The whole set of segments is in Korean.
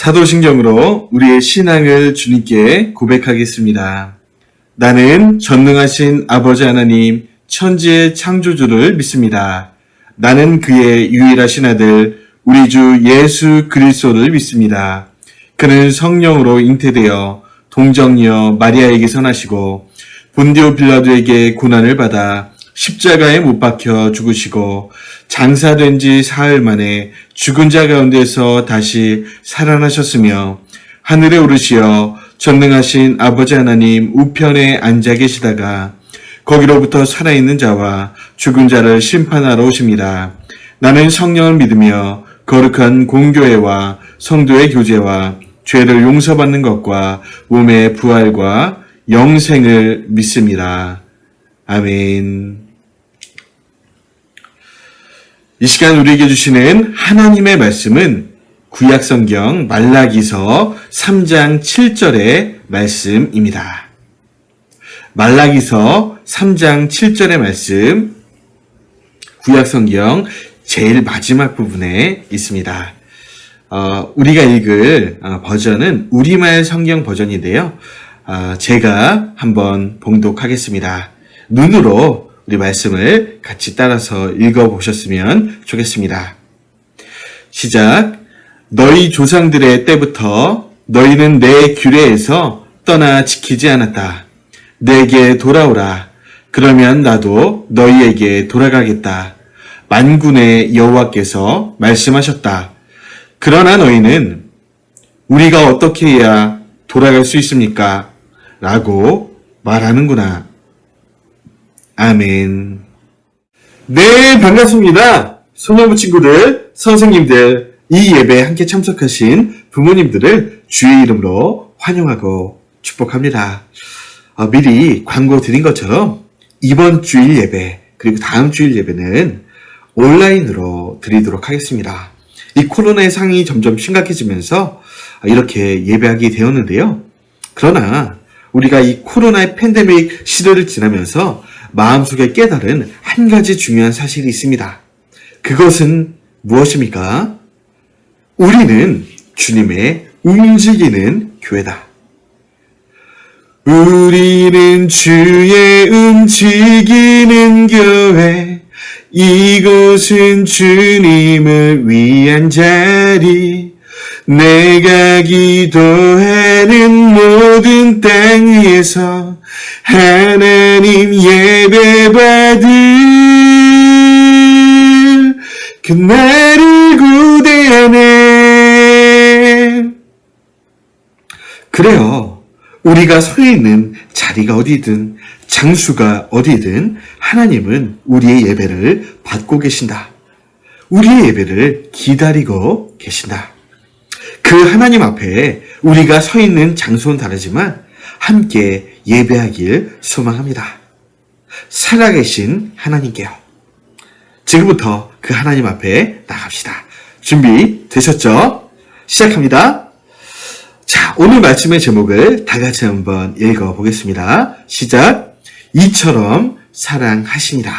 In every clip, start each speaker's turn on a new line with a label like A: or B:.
A: 사도신경으로 우리의 신앙을 주님께 고백하겠습니다. 나는 전능하신 아버지 하나님, 천지의 창조주를 믿습니다. 나는 그의 유일하신 아들, 우리 주 예수 그리스도를 믿습니다. 그는 성령으로 잉태되어 동정녀 마리아에게 나시고 본디오 빌라도에게 고난을 받아 십자가에 못 박혀 죽으시고 장사된 지 사흘 만에 죽은 자 가운데서 다시 살아나셨으며 하늘에 오르시어 전능하신 아버지 하나님 우편에 앉아 계시다가 거기로부터 살아있는 자와 죽은 자를 심판하러 오십니다. 나는 성령을 믿으며 거룩한 공교회와 성도의 교제와 죄를 용서받는 것과 몸의 부활과 영생을 믿습니다. 아멘. 이 시간 우리에게 주시는 하나님의 말씀은 구약성경 말라기서 3장 7절의 말씀입니다. 말라기서 3장 7절의 말씀, 구약성경 제일 마지막 부분에 있습니다. 우리가 읽을 버전은 우리말 성경 버전인데요. 제가 한번 봉독하겠습니다. 눈으로 우리 말씀을 같이 따라서 읽어보셨으면 좋겠습니다. 시작. 너희 조상들의 때부터 너희는 내 규례에서 떠나 지키지 않았다. 내게 돌아오라. 그러면 나도 너희에게 돌아가겠다. 만군의 여호와께서 말씀하셨다. 그러나 너희는 우리가 어떻게 해야 돌아갈 수 있습니까? 라고 말하는구나. 아멘. 네, 반갑습니다. 소녀부 친구들, 선생님들, 이 예배에 함께 참석하신 부모님들을 주의 이름으로 환영하고 축복합니다. 미리 광고 드린 것처럼 이번 주일 예배, 그리고 다음 주일 예배는 온라인으로 드리도록 하겠습니다. 이 코로나의 상황이 점점 심각해지면서 이렇게 예배하게 되었는데요. 그러나 우리가 이 코로나의 팬데믹 시대를 지나면서 마음속에 깨달은 한 가지 중요한 사실이 있습니다. 그것은 무엇입니까? 우리는 주님의 움직이는 교회다. 우리는 주의 움직이는 교회, 이곳은 주님을 위한 자리, 내가 기도하는 모든 땅 위에서 하나님 예배받을 그날을 고대하네. 그래요. 우리가 서 있는 자리가 어디든 장수가 어디든 하나님은 우리의 예배를 받고 계신다. 우리의 예배를 기다리고 계신다. 그 하나님 앞에 우리가 서 있는 장소는 다르지만 함께 예배하길 소망합니다. 살아계신 하나님께요. 지금부터 그 하나님 앞에 나갑시다. 준비되셨죠? 시작합니다. 자, 오늘 말씀의 제목을 다 같이 한번 읽어보겠습니다. 시작. 이처럼 사랑하시니라.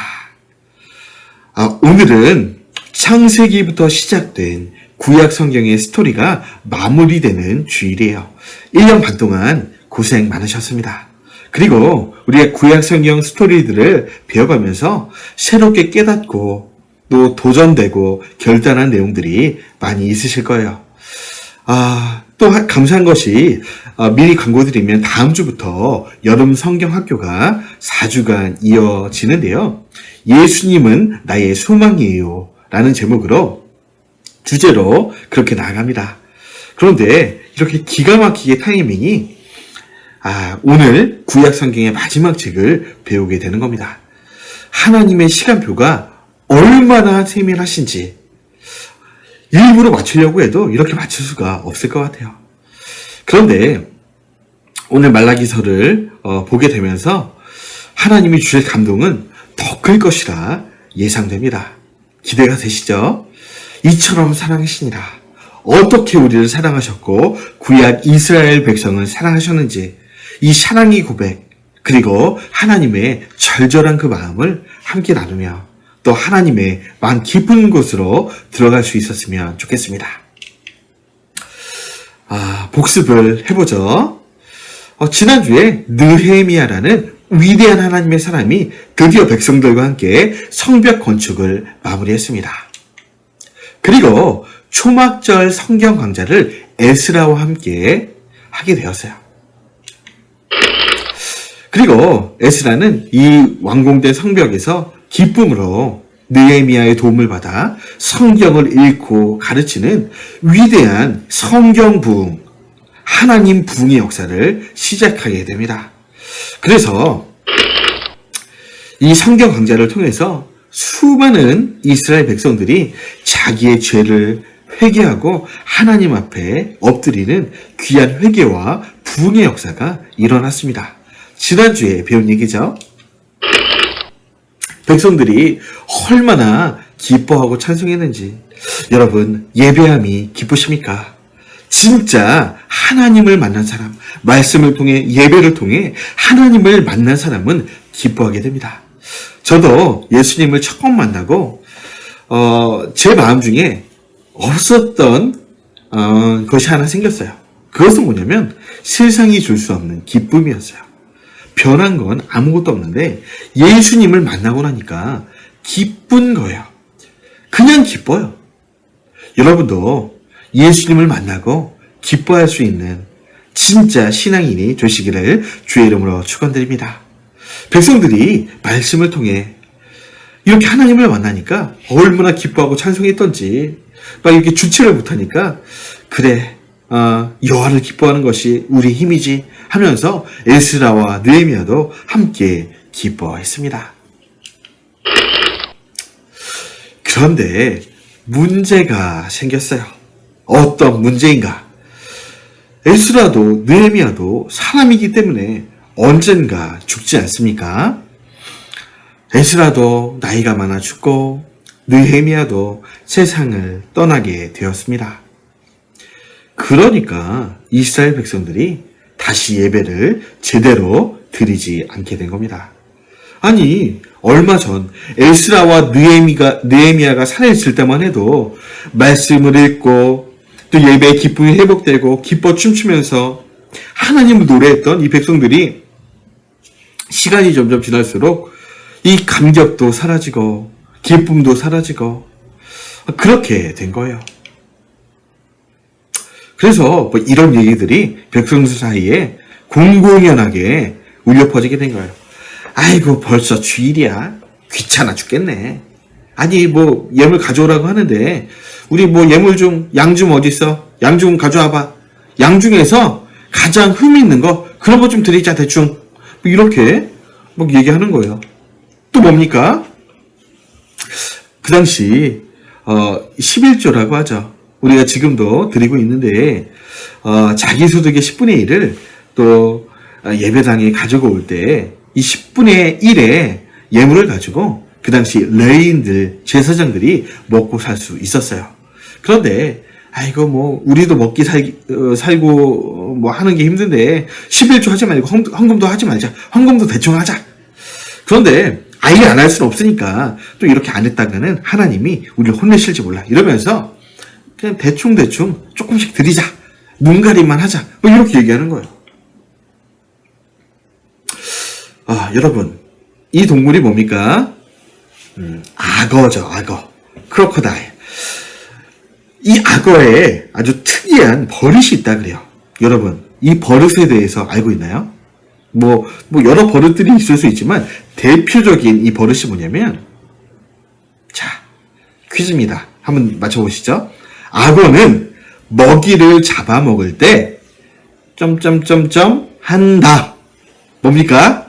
A: 오늘은 창세기부터 시작된 구약 성경의 스토리가 마무리되는 주일이에요. 1년 반 동안 고생 많으셨습니다. 그리고 우리의 구약 성경 스토리들을 배워가면서 새롭게 깨닫고 또 도전되고 결단한 내용들이 많이 있으실 거예요. 또 감사한 것이 미리 광고드리면 다음 주부터 여름 성경 학교가 4주간 이어지는데요. 예수님은 나의 소망이에요 라는 제목으로 주제로 그렇게 나아갑니다. 그런데 이렇게 기가 막히게 타이밍이 오늘 구약 성경의 마지막 책을 배우게 되는 겁니다. 하나님의 시간표가 얼마나 세밀하신지 일부러 맞추려고 해도 이렇게 맞출 수가 없을 것 같아요. 그런데 오늘 말라기서를 보게 되면서 하나님이 주실 감동은 더 클 것이라 예상됩니다. 기대가 되시죠? 이처럼 사랑하시니라. 어떻게 우리를 사랑하셨고 구약 이스라엘 백성을 사랑하셨는지 이 사랑의 고백 그리고 하나님의 절절한 그 마음을 함께 나누며 또 하나님의 마음 깊은 곳으로 들어갈 수 있었으면 좋겠습니다. 복습을 해보죠. 지난주에 느헤미야라는 위대한 하나님의 사람이 드디어 백성들과 함께 성벽 건축을 마무리했습니다. 그리고 초막절 성경 강좌를 에스라와 함께 하게 되었어요. 그리고 에스라는 이 완공된 성벽에서 기쁨으로 느헤미야의 도움을 받아 성경을 읽고 가르치는 위대한 성경 부흥, 하나님 부흥의 역사를 시작하게 됩니다. 그래서 이 성경 강좌를 통해서 수많은 이스라엘 백성들이 자기의 죄를 회개하고 하나님 앞에 엎드리는 귀한 회개와 부흥의 역사가 일어났습니다. 지난주에 배운 얘기죠. 백성들이 얼마나 기뻐하고 찬송했는지. 여러분, 예배함이 기쁘십니까? 진짜 하나님을 만난 사람, 말씀을 통해 예배를 통해 하나님을 만난 사람은 기뻐하게 됩니다. 저도 예수님을 처음 만나고 제 마음 중에 없었던 것이 하나 생겼어요. 그것은 뭐냐면 세상이 줄 수 없는 기쁨이었어요. 변한 건 아무것도 없는데 예수님을 만나고 나니까 기쁜 거예요. 그냥 기뻐요. 여러분도 예수님을 만나고 기뻐할 수 있는 진짜 신앙인이 되시기를 주의 이름으로 축원드립니다. 백성들이 말씀을 통해 이렇게 하나님을 만나니까 얼마나 기뻐하고 찬송했던지 막 이렇게 주체를 못하니까 그래 여호와를 기뻐하는 것이 우리 힘이지 하면서 에스라와 느헤미야도 함께 기뻐했습니다. 그런데 문제가 생겼어요. 어떤 문제인가? 에스라도 느헤미야도 사람이기 때문에 언젠가 죽지 않습니까? 에스라도 나이가 많아 죽고 느헤미야도 세상을 떠나게 되었습니다. 그러니까 이스라엘 백성들이 다시 예배를 제대로 드리지 않게 된 겁니다. 아니, 얼마 전 에스라와 느헤미야가 살아있을 때만 해도 말씀을 읽고 또 예배의 기쁨이 회복되고 기뻐 춤추면서 하나님을 노래했던 이 백성들이 시간이 점점 지날수록 이 감격도 사라지고 기쁨도 사라지고 그렇게 된 거예요. 그래서 이런 얘기들이 백성들 사이에 공공연하게 울려 퍼지게 된 거예요. 아이고 벌써 주일이야. 귀찮아 죽겠네. 아니 예물 가져오라고 하는데 우리 예물 중 양 좀 어디 있어? 양 좀 가져와봐. 양 중에서 가장 흠이 있는 거 그런 거 좀 드리자 대충. 이렇게 얘기하는 거예요. 또 뭡니까? 그 당시 11조라고 하죠. 우리가 지금도 드리고 있는데 자기 소득의 10분의 1을 또 예배당에 가지고 올 때 이 10분의 1의 예물을 가지고 그 당시 레위인들, 제사장들이 먹고 살 수 있었어요. 그런데 아이고 우리도 먹기 살고 하는 게 힘든데 11조 하지 말고 헌금도 하지 말자. 헌금도 대충 하자. 그런데 아예 안 할 수는 없으니까 또 이렇게 안 했다가는 하나님이 우리를 혼내실지 몰라. 이러면서 그냥 대충 조금씩 드리자. 눈가림만 하자. 이렇게 얘기하는 거예요. 여러분, 이 동물이 뭡니까? 악어죠, 악어. 크로커다일. 이 악어에 아주 특이한 버릇이 있다 그래요. 여러분, 이 버릇에 대해서 알고 있나요? 여러 버릇들이 있을 수 있지만 대표적인 이 버릇이 뭐냐면, 자, 퀴즈입니다. 한번 맞춰보시죠. 악어는 먹이를 잡아먹을 때 한다. 뭡니까?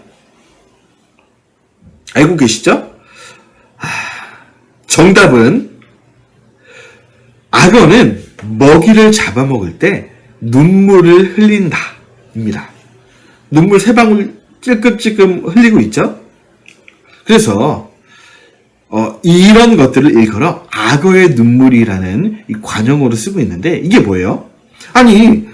A: 알고 계시죠? 정답은 악어는 먹이를 잡아먹을 때 눈물을 흘린다 입니다. 눈물 3방울 찔끔찔끔 흘리고 있죠? 그래서 이런 것들을 일컬어 악어의 눈물이라는 이 관용어로 쓰고 있는데 이게 뭐예요? 아니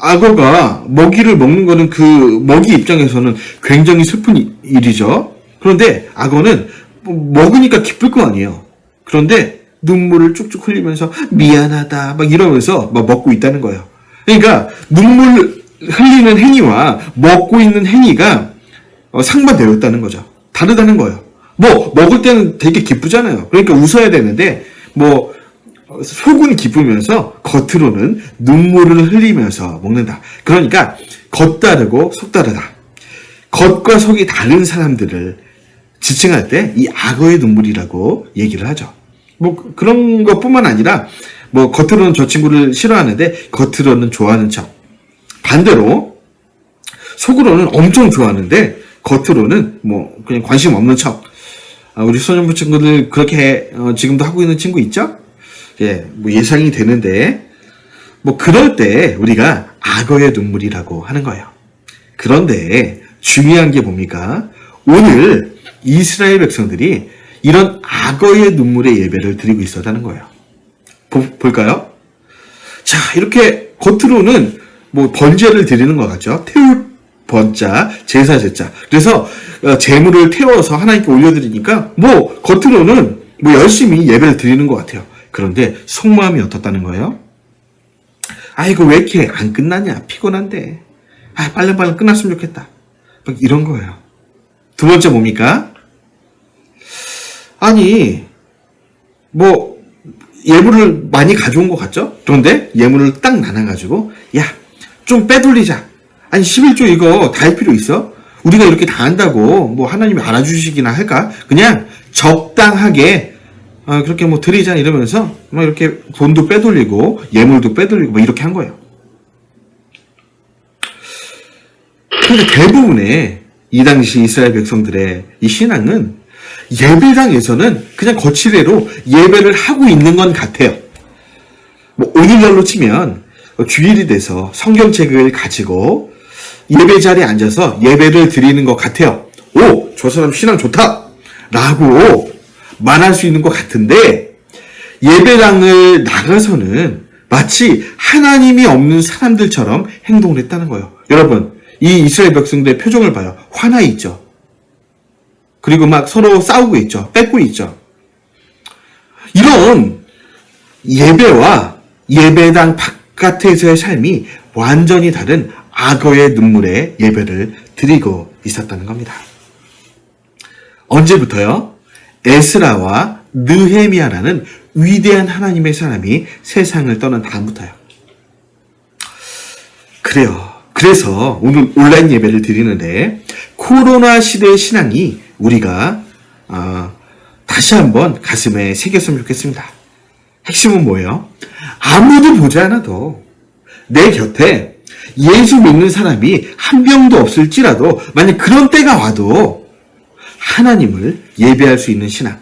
A: 악어가 먹이를 먹는 거는 그 먹이 입장에서는 굉장히 슬픈 일이죠. 그런데 악어는 먹으니까 기쁠 거 아니에요. 그런데 눈물을 쭉쭉 흘리면서 미안하다 막 이러면서 막 먹고 있다는 거예요. 그러니까 눈물 흘리는 행위와 먹고 있는 행위가 상반되었다는 거죠. 다르다는 거예요. 뭐 먹을 때는 되게 기쁘잖아요. 그러니까 웃어야 되는데 뭐 속은 기쁘면서 겉으로는 눈물을 흘리면서 먹는다. 그러니까 겉 다르고 속 다르다. 겉과 속이 다른 사람들을 지칭할 때 이 악어의 눈물이라고 얘기를 하죠. 뭐 그런 것뿐만 아니라 뭐 겉으로는 저 친구를 싫어하는데 겉으로는 좋아하는 척. 반대로 속으로는 엄청 좋아하는데 겉으로는 뭐 그냥 관심 없는 척. 우리 소년부 친구들 그렇게 지금도 하고 있는 친구 있죠? 예, 뭐 예상이 되는데 뭐 그럴 때 우리가 악어의 눈물이라고 하는 거예요. 그런데 중요한 게 뭡니까? 오늘 이스라엘 백성들이 이런 악어의 눈물의 예배를 드리고 있었다는 거예요. 볼까요? 자, 이렇게 겉으로는 뭐 번제를 드리는 것 같죠? 태울 번자, 제사 제자. 그래서 제물을 태워서 하나님께 올려드리니까 뭐 겉으로는 뭐 열심히 예배를 드리는 것 같아요. 그런데 속마음이 어떻다는 거예요? 아이고 왜 이렇게 안 끝나냐? 피곤한데. 빨리 끝났으면 좋겠다. 막 이런 거예요. 두 번째 뭡니까? 아니 뭐 예물을 많이 가져온 것 같죠? 그런데 예물을 딱 나눠가지고 야, 좀 빼돌리자. 아니 11조 이거 다 할 필요 있어? 우리가 이렇게 다 한다고 뭐 하나님이 알아주시기나 할까? 그냥 적당하게 그렇게 뭐 드리자 이러면서 막 이렇게 돈도 빼돌리고 예물도 빼돌리고 뭐 이렇게 한 거예요. 근데 대부분의 이 당시 이스라엘 백성들의 이 신앙은 예배당에서는 그냥 거치대로 예배를 하고 있는 건 같아요. 뭐 오늘날로 치면 주일이 돼서 성경책을 가지고 예배 자리에 앉아서 예배를 드리는 것 같아요. 오, 저 사람 신앙 좋다! 라고 말할 수 있는 것 같은데 예배당을 나가서는 마치 하나님이 없는 사람들처럼 행동을 했다는 거예요. 여러분, 이 이스라엘 백성들의 표정을 봐요. 화나 있죠. 그리고 막 서로 싸우고 있죠. 뺏고 있죠. 이런 예배와 예배당 바깥에서의 삶이 완전히 다른 악어의 눈물의 예배를 드리고 있었다는 겁니다. 언제부터요? 에스라와 느헤미야라는 위대한 하나님의 사람이 세상을 떠난 다음부터요. 그래요. 그래서 오늘 온라인 예배를 드리는데 코로나 시대의 신앙이 우리가 다시 한번 가슴에 새겼으면 좋겠습니다. 핵심은 뭐예요? 아무도 보지 않아도 내 곁에 예수 믿는 사람이 한 명도 없을지라도 만약 그런 때가 와도 하나님을 예배할 수 있는 신앙,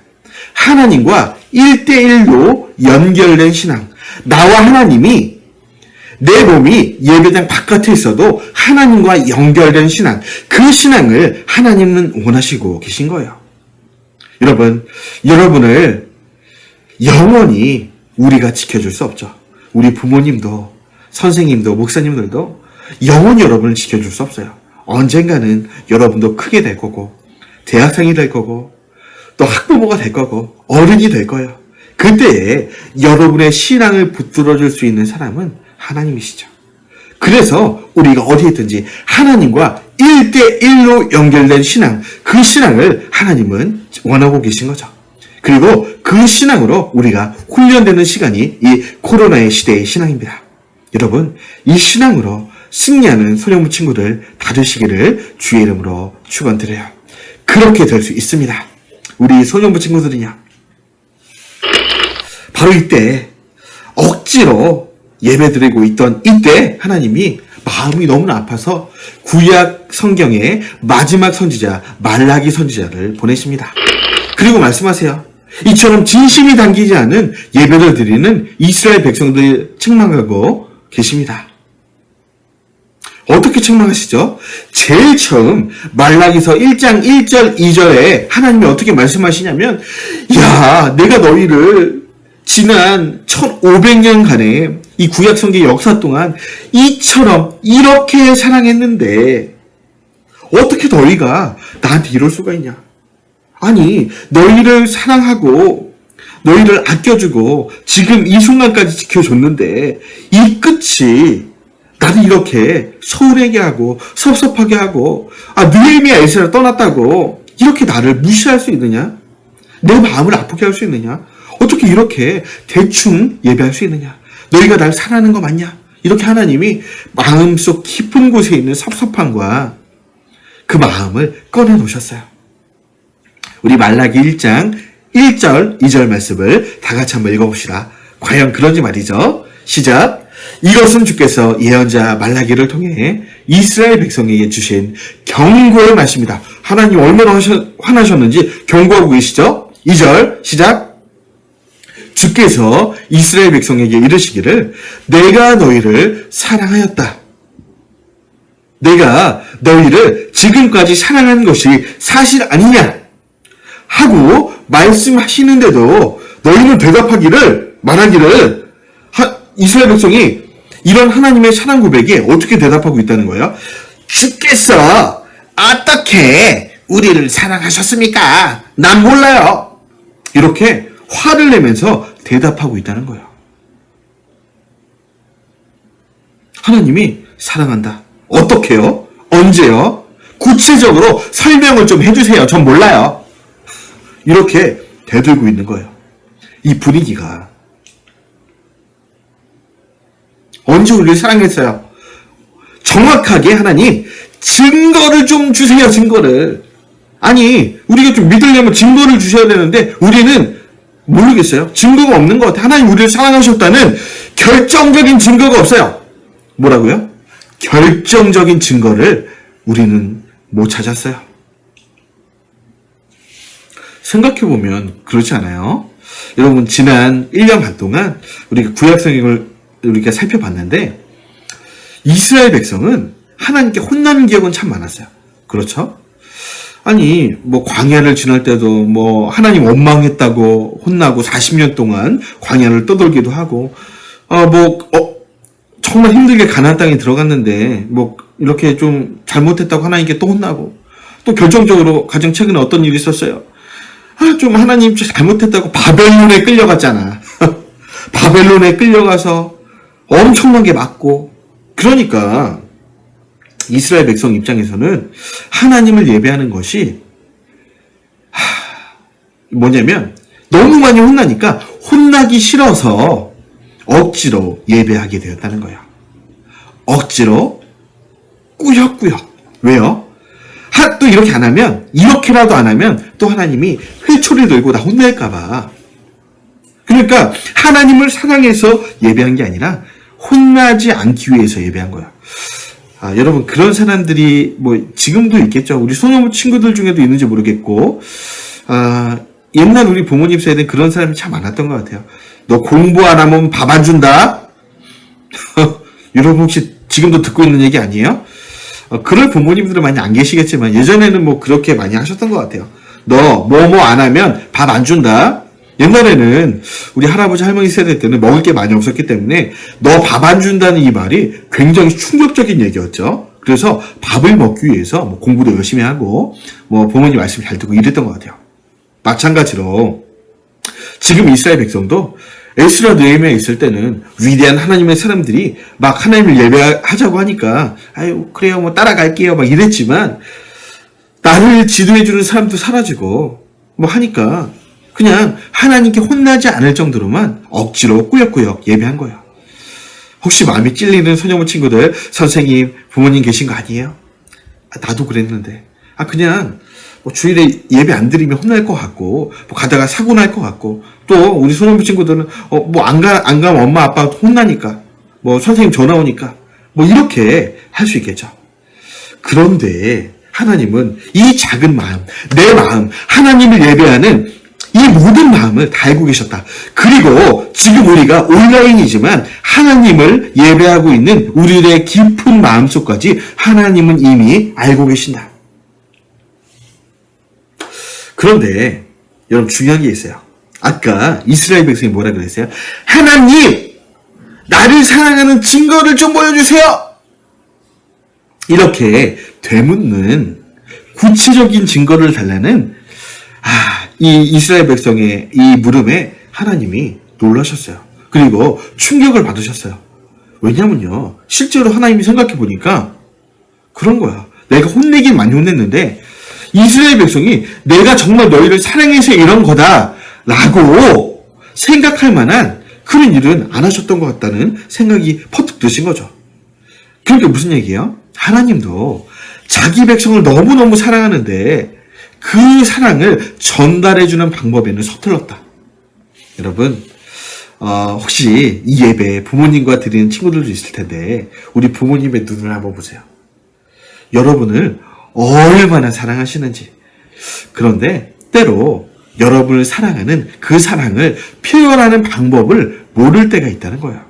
A: 하나님과 1대1로 연결된 신앙, 나와 하나님이 내 몸이 예배당 바깥에 있어도 하나님과 연결된 신앙, 그 신앙을 하나님은 원하시고 계신 거예요. 여러분을 영원히 우리가 지켜줄 수 없죠. 우리 부모님도 선생님도 목사님들도 영원히 여러분을 지켜줄 수 없어요. 언젠가는 여러분도 크게 될 거고 대학생이 될 거고 또 학부모가 될 거고 어른이 될 거예요. 그때에 여러분의 신앙을 붙들어줄 수 있는 사람은 하나님이시죠. 그래서 우리가 어디에 있든지 하나님과 1대1로 연결된 신앙, 그 신앙을 하나님은 원하고 계신 거죠. 그리고 그 신앙으로 우리가 훈련되는 시간이 이 코로나의 시대의 신앙입니다. 여러분, 이 신앙으로 승리하는 소년부 친구들 다 되시기를 주의 이름으로 축원드려요. 그렇게 될 수 있습니다. 우리 소년부 친구들은요, 바로 이때 억지로 예배드리고 있던 이때 하나님이 마음이 너무나 아파서 구약 성경의 마지막 선지자 말라기 선지자를 보내십니다. 그리고 말씀하세요. 이처럼 진심이 담기지 않은 예배를 드리는 이스라엘 백성들 책망하고 계십니다. 어떻게 책망하시죠? 제일 처음 말라기서 1장 1절 2절에 하나님이 어떻게 말씀하시냐면, 야, 내가 너희를 지난 1500년간의 이 구약 성경 역사 동안 이처럼 이렇게 사랑했는데 어떻게 너희가 나한테 이럴 수가 있냐? 아니, 너희를 사랑하고 너희를 아껴주고 지금 이 순간까지 지켜줬는데 이 끝이 나를 이렇게 서운하게 하고 섭섭하게 하고 느헤미야 에스라를 떠났다고 이렇게 나를 무시할 수 있느냐? 내 마음을 아프게 할 수 있느냐? 어떻게 이렇게 대충 예배할 수 있느냐? 너희가 날 사랑하는 거 맞냐? 이렇게 하나님이 마음속 깊은 곳에 있는 섭섭함과 그 마음을 꺼내놓으셨어요. 우리 말라기 1장 1절 2절 말씀을 다 같이 한번 읽어봅시다. 과연 그런지 말이죠. 시작. 이것은 주께서 예언자 말라기를 통해 이스라엘 백성에게 주신 경고의 말씀이다. 하나님 얼마나 화나셨는지 경고하고 계시죠? 2절 시작. 주께서 이스라엘 백성에게 이르시기를 내가 너희를 사랑하였다. 내가 너희를 지금까지 사랑한 것이 사실 아니냐 하고 말씀하시는데도 너희는 말하기를 이스라엘 백성이 이런 하나님의 사랑 고백에 어떻게 대답하고 있다는 거예요? 주께서 어떻게 우리를 사랑하셨습니까? 난 몰라요. 이렇게 화를 내면서 대답하고 있다는 거예요. 하나님이 사랑한다. 어떻게요? 언제요? 구체적으로 설명을 좀 해주세요. 전 몰라요. 이렇게 대들고 있는 거예요. 이 분위기가. 언제 우리를 사랑했어요? 정확하게 하나님 증거를 좀 주세요. 증거를. 아니 우리가 좀 믿으려면 증거를 주셔야 되는데 우리는 모르겠어요. 증거가 없는 것 같아요. 하나님 우리를 사랑하셨다는 결정적인 증거가 없어요. 뭐라고요? 결정적인 증거를 우리는 못 찾았어요. 생각해보면 그렇지 않아요? 여러분 지난 1년 반 동안 우리가 구약성경을 우리가 살펴봤는데 이스라엘 백성은 하나님께 혼나는 기억은 참 많았어요. 그렇죠? 아니 광야를 지날 때도 하나님 원망했다고 혼나고 40년 동안 광야를 떠돌기도 하고 정말 힘들게 가나안 땅에 들어갔는데 이렇게 좀 잘못했다고 하나님께 또 혼나고 또 결정적으로 가장 최근에 어떤 일이 있었어요? 좀 하나님 잘못했다고 바벨론에 끌려갔잖아. 바벨론에 끌려가서 엄청나게 맞고 그러니까 이스라엘 백성 입장에서는 하나님을 예배하는 것이 뭐냐면 너무 많이 혼나니까 혼나기 싫어서 억지로 예배하게 되었다는 거예요. 억지로 꾸역꾸역. 왜요? 또 이렇게 안 하면 이렇게라도 안 하면 또 하나님이 회초리 들고 나 혼낼까 봐. 그러니까 하나님을 사랑해서 예배한 게 아니라 혼나지 않기 위해서 예배한 거야. 여러분 그런 사람들이 지금도 있겠죠. 우리 소녀부 친구들 중에도 있는지 모르겠고 옛날 우리 부모님 세대는 그런 사람이 참 많았던 것 같아요. 너 공부 안 하면 밥 안 준다. 여러분 혹시 지금도 듣고 있는 얘기 아니에요? 그럴 부모님들은 많이 안 계시겠지만 예전에는 그렇게 많이 하셨던 것 같아요. 너 뭐 안 하면 밥 안 준다. 옛날에는 우리 할아버지 할머니 세대 때는 먹을 게 많이 없었기 때문에 너 밥 안 준다는 이 말이 굉장히 충격적인 얘기였죠. 그래서 밥을 먹기 위해서 공부도 열심히 하고 부모님 말씀 잘 듣고 이랬던 것 같아요. 마찬가지로 지금 이스라엘 백성도 에스라 느헤미야 있을 때는 위대한 하나님의 사람들이 하나님을 예배하자고 하니까 아유 그래요 따라갈게요 이랬지만 나를 지도해주는 사람도 사라지고 하니까 그냥 하나님께 혼나지 않을 정도로만 억지로 꾸역꾸역 예배한 거예요. 혹시 마음이 찔리는 소녀부 친구들 선생님 부모님 계신 거 아니에요? 나도 그랬는데 그냥 주일에 예배 안 드리면 혼날 것 같고 가다가 사고 날 것 같고 또 우리 소년부 친구들은 안 가면 엄마 아빠 혼나니까 선생님 전화 오니까 이렇게 할 수 있겠죠. 그런데 하나님은 이 작은 마음, 내 마음, 하나님을 예배하는 이 모든 마음을 다 알고 계셨다. 그리고 지금 우리가 온라인이지만 하나님을 예배하고 있는 우리의 깊은 마음속까지 하나님은 이미 알고 계신다. 그런데 여러분 중요한 게 있어요. 아까 이스라엘 백성이 뭐라 그랬어요? 하나님 나를 사랑하는 증거를 좀 보여주세요. 이렇게 되묻는 구체적인 증거를 달라는 이 이스라엘 백성의 이 물음에 하나님이 놀라셨어요. 그리고 충격을 받으셨어요. 왜냐면요, 실제로 하나님이 생각해 보니까 그런 거야. 내가 혼내긴 많이 혼냈는데 이스라엘 백성이 내가 정말 너희를 사랑해서 이런 거다 라고 생각할 만한 그런 일은 안 하셨던 것 같다는 생각이 퍼뜩 드신 거죠. 그러니까 무슨 얘기예요? 하나님도 자기 백성을 너무너무 사랑하는데 그 사랑을 전달해주는 방법에는 서툴렀다. 여러분, 혹시 이 예배 부모님과 드리는 친구들도 있을 텐데 우리 부모님의 눈을 한번 보세요. 여러분을 얼마나 사랑하시는지. 그런데 때로 여러분을 사랑하는 그 사랑을 표현하는 방법을 모를 때가 있다는 거예요.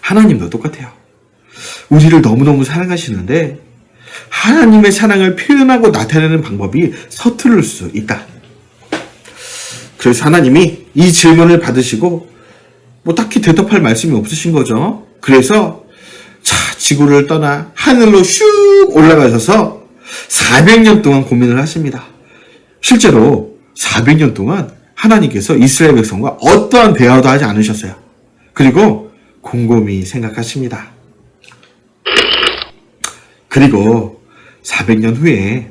A: 하나님도 똑같아요. 우리를 너무너무 사랑하시는데 하나님의 사랑을 표현하고 나타내는 방법이 서투를 수 있다. 그래서 하나님이 이 질문을 받으시고 딱히 대답할 말씀이 없으신 거죠. 그래서 지구를 떠나 하늘로 슉 올라가셔서 400년 동안 고민을 하십니다. 실제로 400년 동안 하나님께서 이스라엘 백성과 어떠한 대화도 하지 않으셨어요. 그리고 곰곰이 생각하십니다. 그리고 400년 후에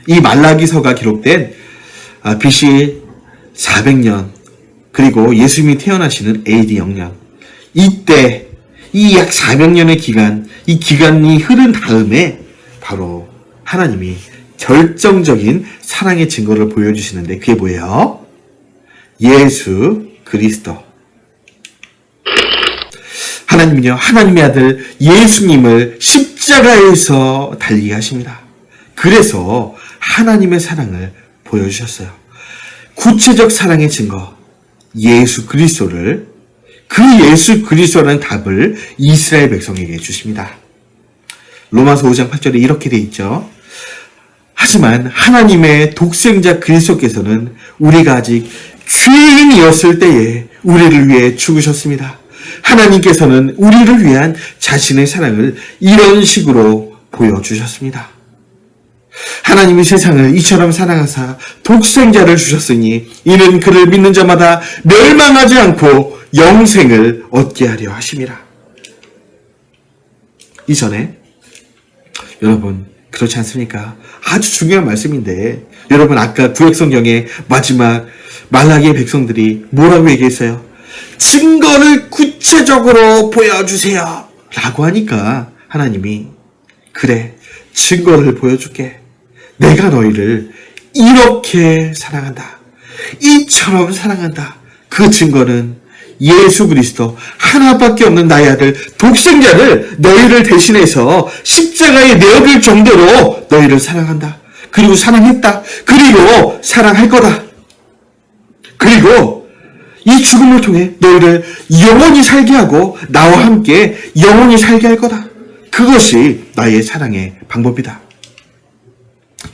A: 이 말라기서가 기록된 BC 400년 그리고 예수님이 태어나시는 AD 0년 이때 이 약 400년의 기간, 이 기간이 흐른 다음에 바로 하나님이 결정적인 사랑의 증거를 보여주시는데 그게 뭐예요? 예수 그리스도. 하나님은요, 하나님의 아들 예수님을 십자가에서 달리게 하십니다. 그래서 하나님의 사랑을 보여주셨어요. 구체적 사랑의 증거, 예수 그리스도를, 그 예수 그리스도라는 답을 이스라엘 백성에게 주십니다. 로마서 5장 8절에 이렇게 돼 있죠. 하지만 하나님의 독생자 그리스도께서는 우리가 아직 죄인이었을 때에 우리를 위해 죽으셨습니다. 하나님께서는 우리를 위한 자신의 사랑을 이런 식으로 보여주셨습니다. 하나님이 세상을 이처럼 사랑하사 독생자를 주셨으니 이는 그를 믿는 자마다 멸망하지 않고 영생을 얻게 하려 하심이라. 이전에 여러분 그렇지 않습니까? 아주 중요한 말씀인데 여러분 아까 구약성경의 마지막 말라기의 백성들이 뭐라고 얘기했어요? 증거를 구체적으로 보여주세요 라고 하니까 하나님이 그래 증거를 보여줄게. 내가 너희를 이렇게 사랑한다. 이처럼 사랑한다. 그 증거는 예수 그리스도 하나밖에 없는 나의 아들 독생자를 너희를 대신해서 십자가에 내어줄 정도로 너희를 사랑한다. 그리고 사랑했다. 그리고 사랑할 거다. 그리고 이 죽음을 통해 너희를 영원히 살게 하고 나와 함께 영원히 살게 할 거다. 그것이 나의 사랑의 방법이다.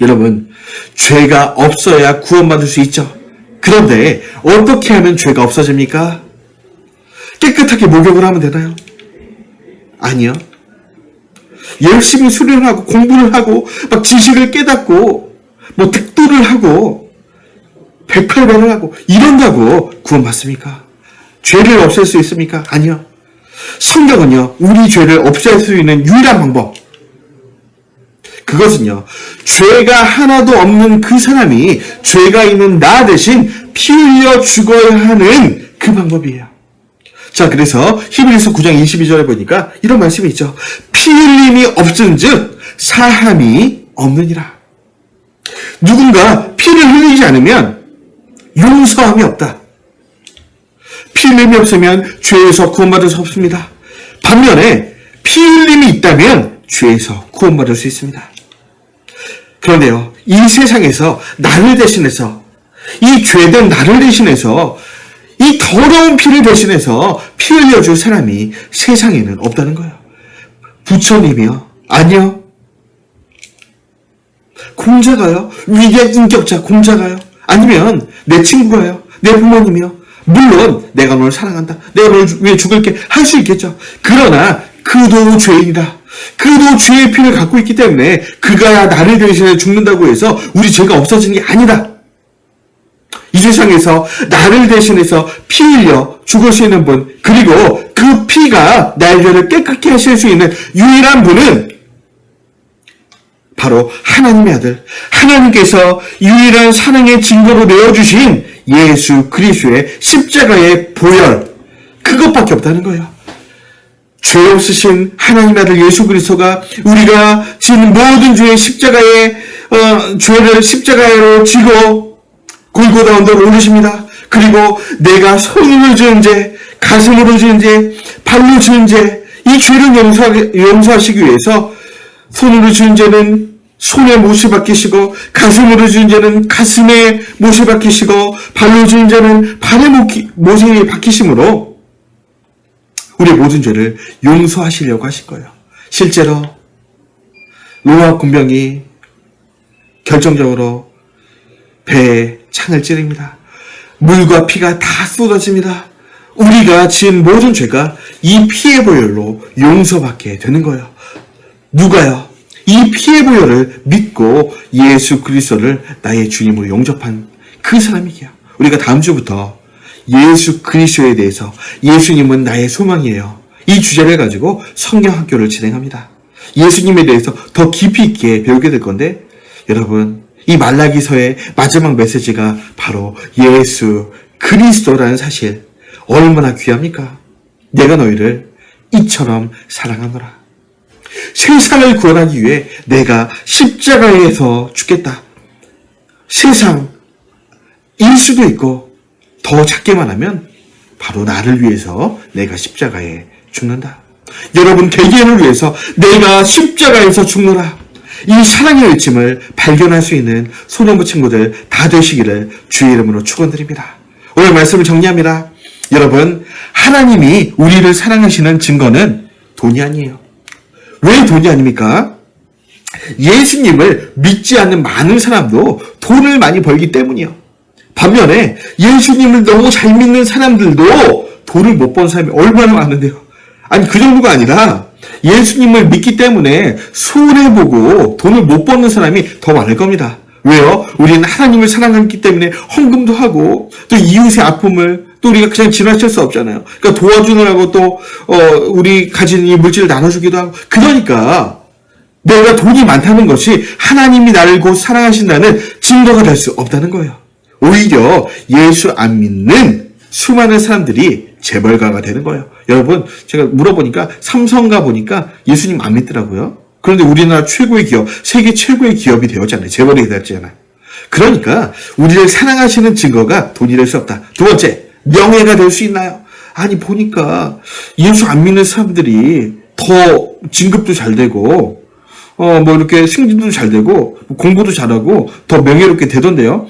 A: 여러분, 죄가 없어야 구원받을 수 있죠. 그런데 어떻게 하면 죄가 없어집니까? 깨끗하게 목욕을 하면 되나요? 아니요. 열심히 수련하고 공부를 하고 막 지식을 깨닫고 득도를 하고 108배를 하고 이런다고 구원받습니까? 죄를 없앨 수 있습니까? 아니요. 성경은요, 우리 죄를 없앨 수 있는 유일한 방법. 그것은요, 죄가 하나도 없는 그 사람이 죄가 있는 나 대신 피 흘려 죽어야 하는 그 방법이에요. 자, 그래서 히브리서 9장 22절에 보니까 이런 말씀이 있죠. 피 흘림이 없은즉 사함이 없느니라. 누군가 피를 흘리지 않으면 용서함이 없다. 피 흘림이 없으면 죄에서 구원받을 수 없습니다. 반면에 피 흘림이 있다면 죄에서 구원받을 수 있습니다. 그런데요, 이 세상에서 나를 대신해서, 이 죄된 나를 대신해서, 이 더러운 피를 대신해서 피 흘려줄 사람이 세상에는 없다는 거예요. 부처님이요? 아니요. 공자가요? 위대한 인격자 공자가요? 아니면 내 친구가요? 내 부모님이요? 물론 내가 널 사랑한다. 내가 널 위해 죽을게 할 수 있겠죠. 그러나 그도 죄인이다. 그도 죄의 피를 갖고 있기 때문에 그가 나를 대신해 죽는다고 해서 우리 죄가 없어지는 게 아니다. 이 세상에서 나를 대신해서 피 흘려 죽으시는 분, 그리고 그 피가 나의 죄를 깨끗게 하실 수 있는 유일한 분은 바로 하나님의 아들, 하나님께서 유일한 사랑의 증거로 내어주신 예수 그리스도의 십자가의 보혈, 그것밖에 없다는 거예요. 죄 없으신 하나님의 아들 예수 그리스도가 우리가 지은 모든 죄의 죄를 십자가로 지고 골고다 언덕을 오르십니다. 그리고 내가 손으로 지은 죄, 가슴으로 지은 죄, 발로 지은 죄, 이 죄를 용서하시기 위해서 손으로 지은 죄는 손에 못이 박히시고, 가슴으로 지은 죄는 가슴에 못이 박히시고, 발로 지은 죄는 발에 못이 박히심으로 우리의 모든 죄를 용서하시려고 하실 거예요. 실제로 로마 군병이 결정적으로 배에 창을 찌릅니다. 물과 피가 다 쏟아집니다. 우리가 지은 모든 죄가 이 피의 보혈로 용서받게 되는 거예요. 누가요? 이 피의 보혈을 믿고 예수 그리스도를 나의 주님으로 영접한 그 사람이에요. 우리가 다음 주부터 예수 그리스도에 대해서, 예수님은 나의 소망이에요, 이 주제를 가지고 성경 학교를 진행합니다. 예수님에 대해서 더 깊이 있게 배우게 될 건데, 여러분, 이 말라기서의 마지막 메시지가 바로 예수 그리스도라는 사실, 얼마나 귀합니까? 내가 너희를 이처럼 사랑하노라. 세상을 구원하기 위해 내가 십자가에서 죽겠다. 세상일 수도 있고, 더 작게만 하면 바로 나를 위해서 내가 십자가에 죽는다. 여러분 개개인을 위해서 내가 십자가에서 죽노라. 이 사랑의 외침을 발견할 수 있는 소년부 친구들 다 되시기를 주의 이름으로 축원드립니다. 오늘 말씀을 정리합니다. 여러분, 하나님이 우리를 사랑하시는 증거는 돈이 아니에요. 왜 돈이 아닙니까? 예수님을 믿지 않는 많은 사람도 돈을 많이 벌기 때문이요. 반면에 예수님을 너무 잘 믿는 사람들도 돈을 못 번 사람이 얼마나 많은데요. 아니, 그 정도가 아니라 예수님을 믿기 때문에 손해보고 돈을 못 버는 사람이 더 많을 겁니다. 왜요? 우리는 하나님을 사랑하기 때문에 헌금도 하고, 또 이웃의 아픔을 또 우리가 그냥 지나칠 수 없잖아요. 그러니까 도와주느라고 또 우리 가진 이 물질을 나눠주기도 하고. 그러니까 내가 돈이 많다는 것이 하나님이 나를 곧 사랑하신다는 증거가 될 수 없다는 거예요. 오히려 예수 안 믿는 수많은 사람들이 재벌가가 되는 거예요. 여러분, 제가 물어보니까 삼성가 보니까 예수님 안 믿더라고요. 그런데 우리나라 최고의 기업, 세계 최고의 기업이 되었잖아요. 재벌이 되었잖아요. 그러니까 우리를 사랑하시는 증거가 돈이 될 수 없다. 두 번째, 명예가 될 수 있나요? 아니, 보니까 예수 안 믿는 사람들이 더 진급도 잘 되고, 이렇게 승진도 잘 되고, 공부도 잘하고, 더 명예롭게 되던데요.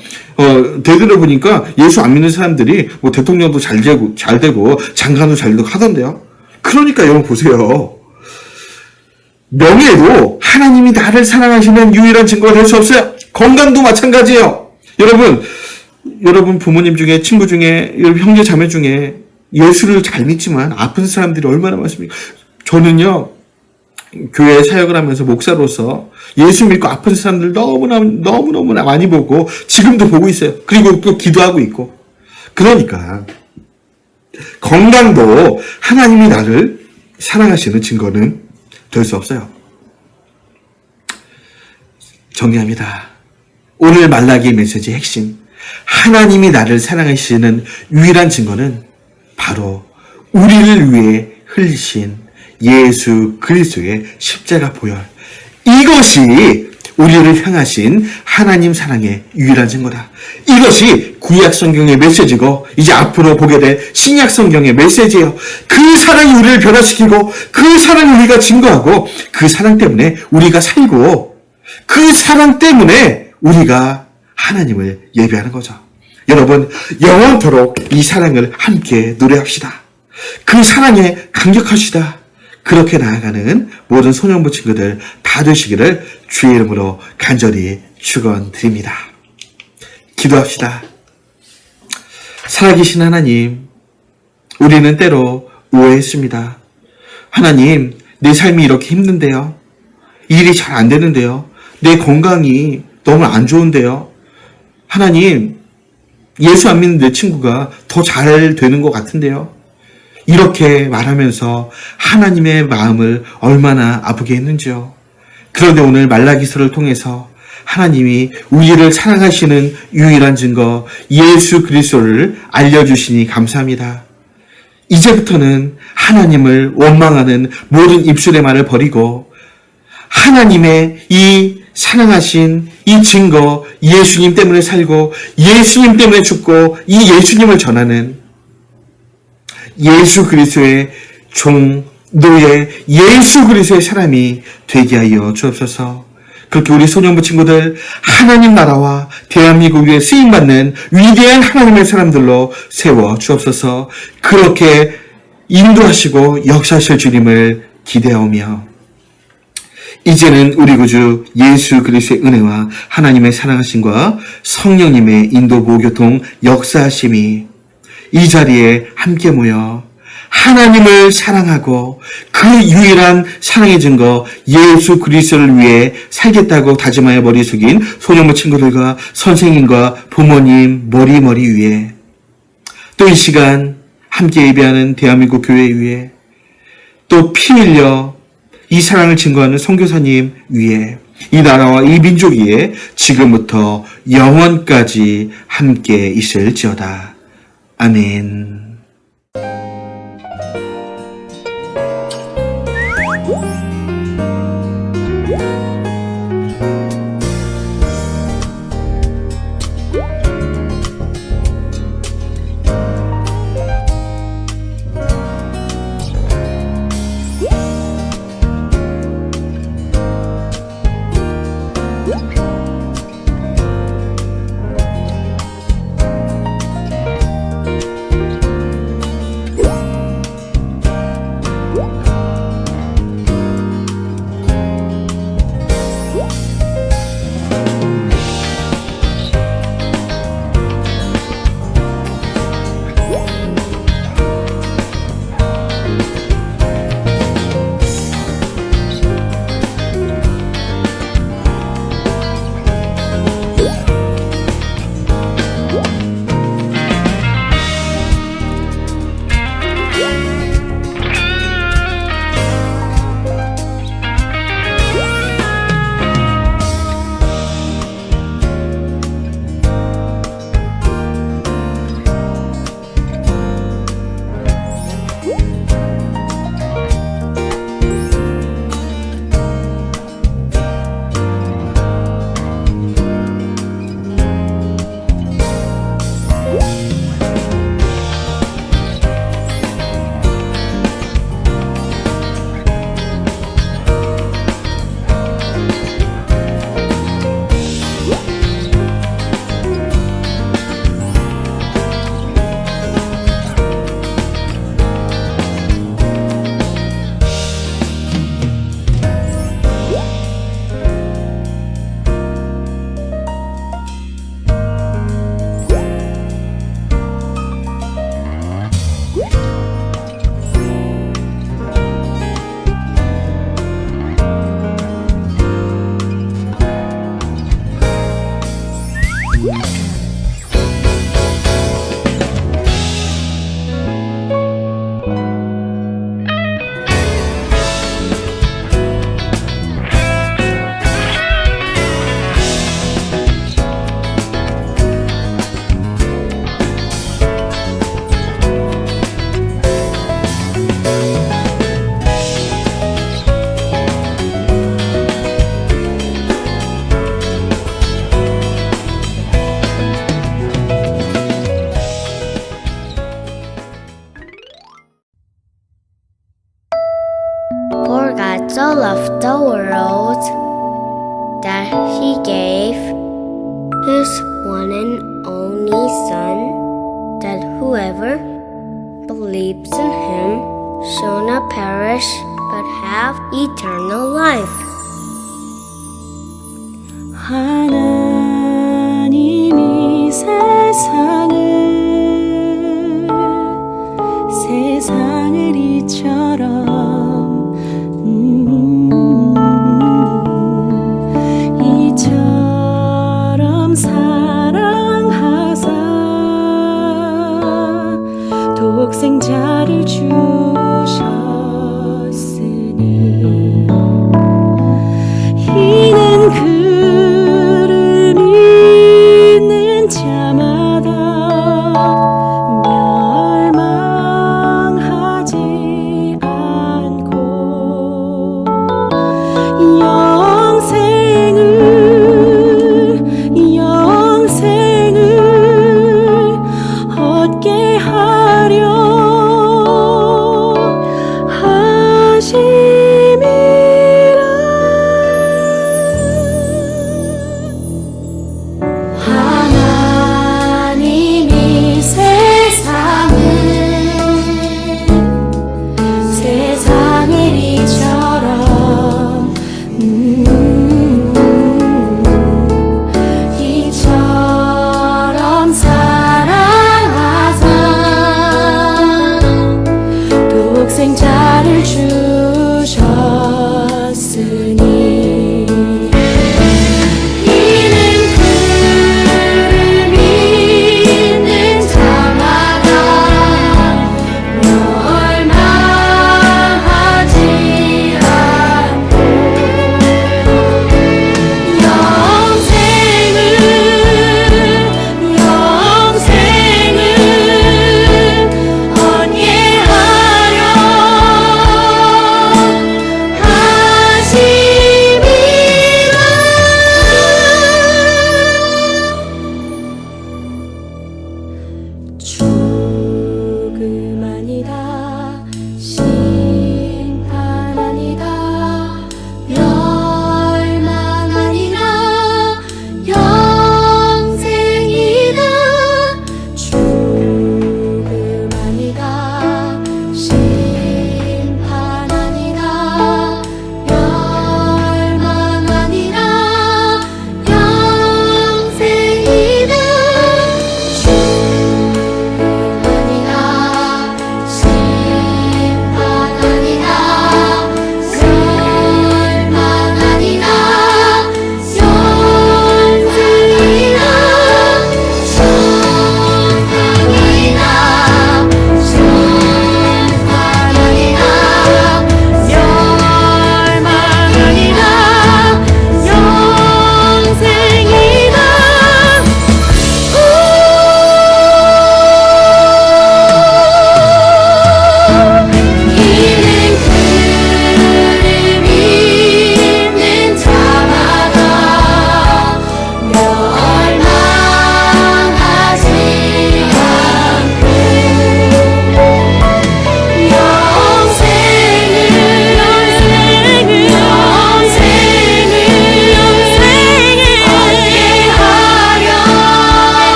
A: 되돌아보니까 예수 안 믿는 사람들이 대통령도 잘 되고, 장관도 잘 되고 하던데요. 그러니까 여러분 보세요. 명예도 하나님이 나를 사랑하시는 유일한 증거가 될 수 없어요. 건강도 마찬가지예요. 여러분 부모님 중에, 친구 중에, 형제 자매 중에 예수를 잘 믿지만 아픈 사람들이 얼마나 많습니까? 저는요, 교회 사역을 하면서 목사로서 예수 믿고 아픈 사람들 너무너무나 많이 보고, 지금도 보고 있어요. 그리고 또 기도하고 있고. 그러니까 건강도 하나님이 나를 사랑하시는 증거는 될 수 없어요. 정리합니다. 오늘 말라기 메시지의 핵심, 하나님이 나를 사랑하시는 유일한 증거는 바로 우리를 위해 흘리신 예수 그리스도의 십자가 보혈, 이것이 우리를 향하신 하나님 사랑의 유일한 증거다. 이것이 구약 성경의 메시지고, 이제 앞으로 보게 될 신약 성경의 메시지예요. 그 사랑이 우리를 변화시키고, 그 사랑을 우리가 증거하고, 그 사랑 때문에 우리가 살고, 그 사랑 때문에 우리가 하나님을 예배하는 거죠. 여러분, 영원토록 이 사랑을 함께 노래합시다. 그 사랑에 감격하시다. 그렇게 나아가는 모든 소년부 친구들 다 되시기를 주의 이름으로 간절히 축원드립니다. 기도합시다. 살아계신 하나님, 우리는 때로 오해했습니다. 하나님, 내 삶이 이렇게 힘든데요. 일이 잘 안 되는데요. 내 건강이 너무 안 좋은데요. 하나님, 예수 안 믿는 내 친구가 더 잘 되는 것 같은데요. 이렇게 말하면서 하나님의 마음을 얼마나 아프게 했는지요. 그런데 오늘 말라기서를 통해서 하나님이 우리를 사랑하시는 유일한 증거 예수 그리스도를 알려주시니 감사합니다. 이제부터는 하나님을 원망하는 모든 입술의 말을 버리고 하나님의 이 사랑하신 이 증거 예수님 때문에 살고 예수님 때문에 죽고 이 예수님을 전하는 예수 그리스도의 종, 노예, 예수 그리스도의 사람이 되게 하여 주옵소서. 그렇게 우리 소년부 친구들 하나님 나라와 대한민국 위에 쓰임받는 위대한 하나님의 사람들로 세워 주옵소서. 그렇게 인도하시고 역사하실 주님을 기대하오며 이제는 우리 구주 예수 그리스도의 은혜와 하나님의 사랑하심과 성령님의 인도 보교통 역사하심이 이 자리에 함께 모여 하나님을 사랑하고 그 유일한 사랑의 증거 예수 그리스도를 위해 살겠다고 다짐하여 머리 숙인 소년부 친구들과 선생님과 부모님 머리 위에 또 이 시간 함께 예배하는 대한민국 교회 위에 또 피 흘려 이 사랑을 증거하는 선교사님 위에 이 나라와 이 민족 위에 지금부터 영원까지 함께 있을지어다. 아멘.
B: For God so loved the world that he gave his one and only Son, that whoever believes in him shall not perish but have eternal life.
C: 하나님이 세상을 이처럼 이처럼 사랑하사 자를 주